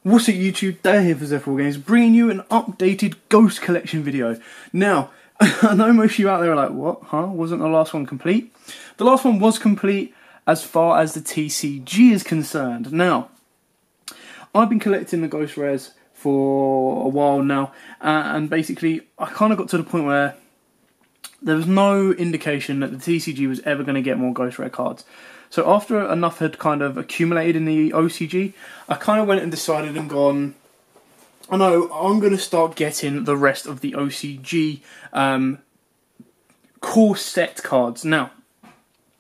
What's up YouTube, Dale here for Zephyr Wargames, bringing you an updated Ghost Collection video. Now, I know most of you out there are like, what, huh, wasn't the last one complete? The last one was complete as far as the TCG is concerned. Now, I've been collecting the Ghost Rares for a while now, and basically I kind of got to the point where there was no indication that the TCG was ever going to get more Ghost Rare cards. So after enough had kind of accumulated in the OCG, I kind of went and decided and gone, I know, I'm going to start getting the rest of the OCG core set cards. Now,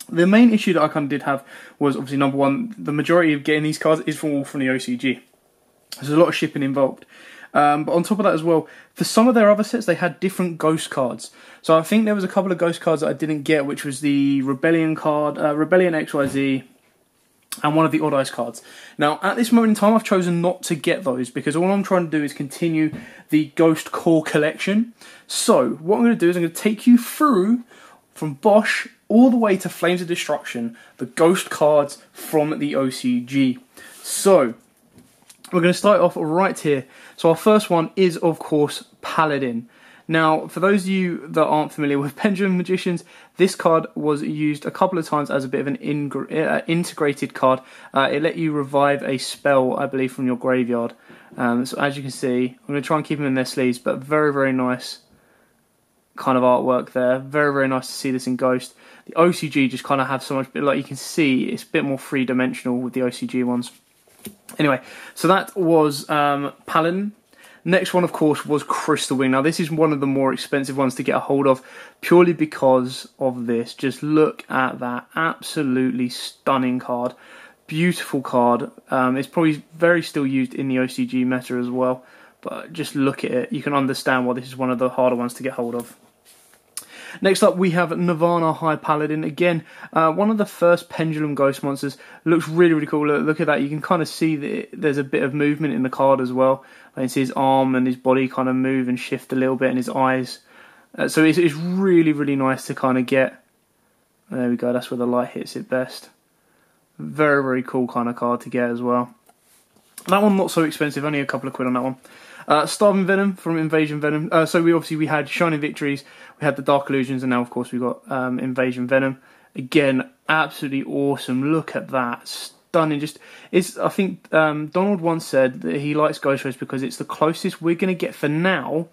the main issue that I kind of did have was obviously number one, the majority of getting these cards is all from the OCG. There's a lot of shipping involved. But on top of that as well, for some of their other sets, they had different ghost cards. So I think there was a couple of ghost cards that I didn't get, which was the Rebellion card, Rebellion XYZ, and one of the Odd Eyes cards. Now, at this moment in time, I've chosen not to get those, because all I'm trying to do is continue the Ghost Core collection. So, what I'm going to do is I'm going to take you through, from Bosch all the way to Flames of Destruction, the ghost cards from the OCG. So, we're going to start off right here. So our first one is, of course, Paladin. Now, for those of you that aren't familiar with Pendulum Magicians, this card was used a couple of times as a bit of an integrated card. It let you revive a spell, I believe, from your graveyard. So as you can see, I'm going to try and keep them in their sleeves, but very, very nice kind of artwork there. Very, very nice to see this in Ghost. The OCG just kind of have so much, like you can see, it's a bit more three-dimensional with the OCG ones. Anyway, so that was Paladin. Next one, of course, was Crystal Wing. Now, this is one of the more expensive ones to get a hold of, purely because of this. Just look at that absolutely stunning card. Beautiful card. It's probably very still used in the OCG meta as well. But just look at it. You can understand why this is one of the harder ones to get hold of. Next up, we have Nirvana High Paladin. Again, one of the first Pendulum Ghost monsters. Looks really, really cool. Look at that. You can kind of see that there's a bit of movement in the card as well. I can see his arm and his body kind of move and shift a little bit, and his eyes. So it's really, really nice to kind of get. There we go. That's where the light hits it best. Very, very cool kind of card to get as well. That one not so expensive. Only a couple of quid on that one. Starving Venom from Invasion Venom. So we had Shining Victories, we had the Dark Illusions, and now of course we got Invasion Venom. Again, absolutely awesome. Look at that, stunning. I think Donald once said that he likes Ghost Rares because it's the closest we're going to get for now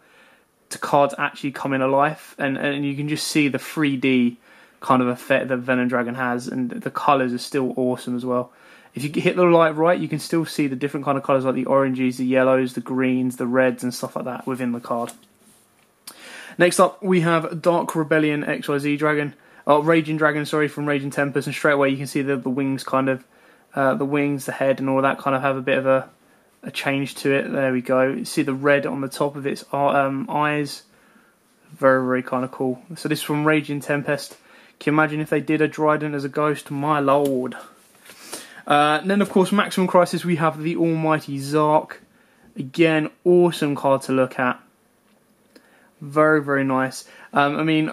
to cards actually coming to life, and you can just see the 3D kind of effect that Venom Dragon has, and the colours are still awesome as well. If you hit the light right, you can still see the different kind of colours like the oranges, the yellows, the greens, the reds and stuff like that within the card. Next up, we have Dark Rebellion XYZ Dragon. Raging Dragon, sorry, from Raging Tempest. And straight away you can see the wings kind of, the wings, the head and all that kind of have a bit of a change to it. There we go. You see the red on the top of its eyes. Very, very kind of cool. So this is from Raging Tempest. Can you imagine if they did a Dryden as a ghost? My lord. Then, of course, Maximum Crisis, we have the Almighty Zark. Again, awesome card to look at. Very, very nice. I mean,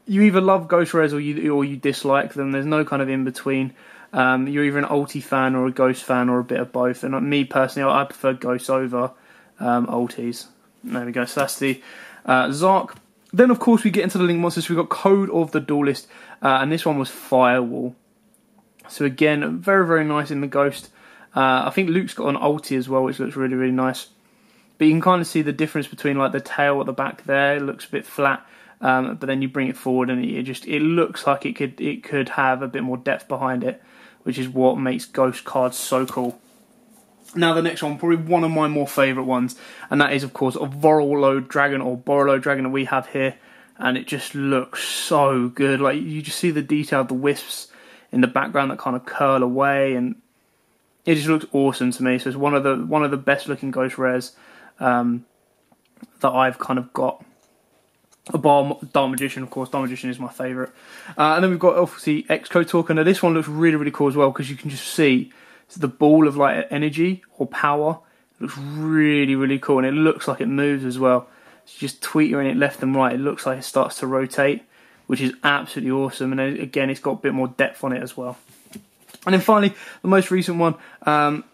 you either love Ghost Rares or you dislike them. There's no kind of in-between. You're either an ulti fan or a Ghost fan or a bit of both. And me, personally, I prefer Ghosts over ultis. There we go. So that's the Zark. Then, of course, we get into the Link Monsters. We've got Code of the Duelist. And this one was Firewall. So again, very, very nice in the Ghost. I think Luke's got an ulti as well, which looks really, really nice. But you can kind of see the difference between like the tail at the back there. It looks a bit flat, but then you bring it forward and it looks like it could have a bit more depth behind it, which is what makes Ghost cards so cool. Now the next one, probably one of my more favourite ones, and that is of course a Vorlode Dragon or Borrelode Dragon that we have here, and it just looks so good. Like you just see the detail of the wisps in the background that kind of curl away, and it just looks awesome to me. So it's one of the best looking Ghost Rares that I've kind of got. Bar Dark Magician, of course. Dark Magician is my favourite. And then we've got obviously X-Code Talker. Now this one looks really, really cool as well, because you can just see the ball of like energy or power. It looks really, really cool, and it looks like it moves as well. So you just tweeting it left and right. It looks like it starts to rotate, which is absolutely awesome. And again, it's got a bit more depth on it as well. And then finally, the most recent one,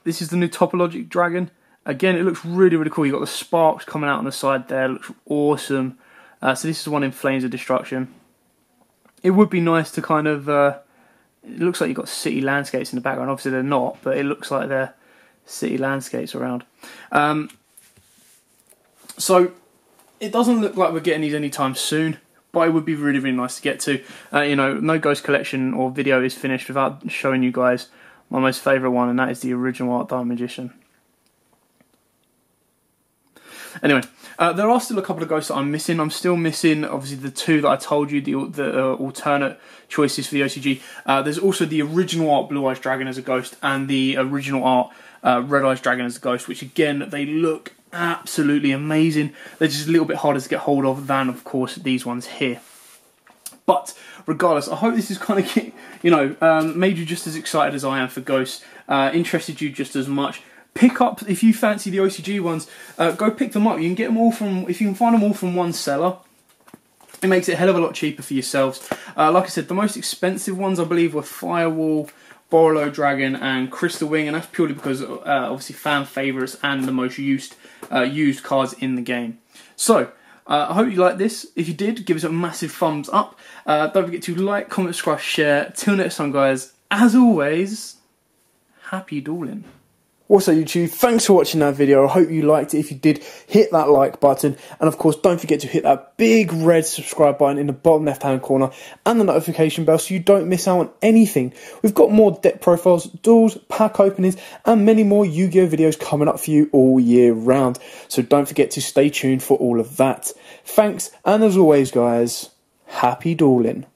this is the new topologic dragon. Again, it looks really, really cool. You've got the sparks coming out on the side there. It looks awesome. So this is the one in Flames of Destruction. It would be nice to kind of... it looks like you've got city landscapes in the background. Obviously they're not, but it looks like they're city landscapes around. So it doesn't look like we're getting these anytime soon, but it would be really, really nice to get to. You know, no Ghost Collection or video is finished without showing you guys my most favourite one, and that is the original Art Diamond Magician. Anyway, there are still a couple of ghosts that I'm missing. I'm still missing, obviously, the two that I told you, the alternate choices for the OCG. There's also the original art Blue Eyes Dragon as a ghost, and the original art Red Eyes Dragon as a ghost, which, again, they look absolutely amazing. They're just a little bit harder to get hold of than, of course, these ones here. But regardless, I hope this is kind of, you know, made you just as excited as I am for ghosts, interested you just as much. Pick up, if you fancy the OCG ones, go pick them up. You can get them all from, if you can find them all from one seller, it makes it a hell of a lot cheaper for yourselves. Like I said, the most expensive ones, I believe, were Firewall, Borrelo Dragon, and Crystal Wing, and that's purely because, obviously, fan favourites and the most used cards in the game. So, I hope you liked this. If you did, give us a massive thumbs up. Don't forget to like, comment, subscribe, share. Till next time, guys, as always, happy dueling. Also, YouTube, thanks for watching that video. I hope you liked it. If you did, hit that like button. And of course, don't forget to hit that big red subscribe button in the bottom left-hand corner and the notification bell so you don't miss out on anything. We've got more deck profiles, duels, pack openings, and many more Yu-Gi-Oh! Videos coming up for you all year round. So don't forget to stay tuned for all of that. Thanks, and as always, guys, happy dueling.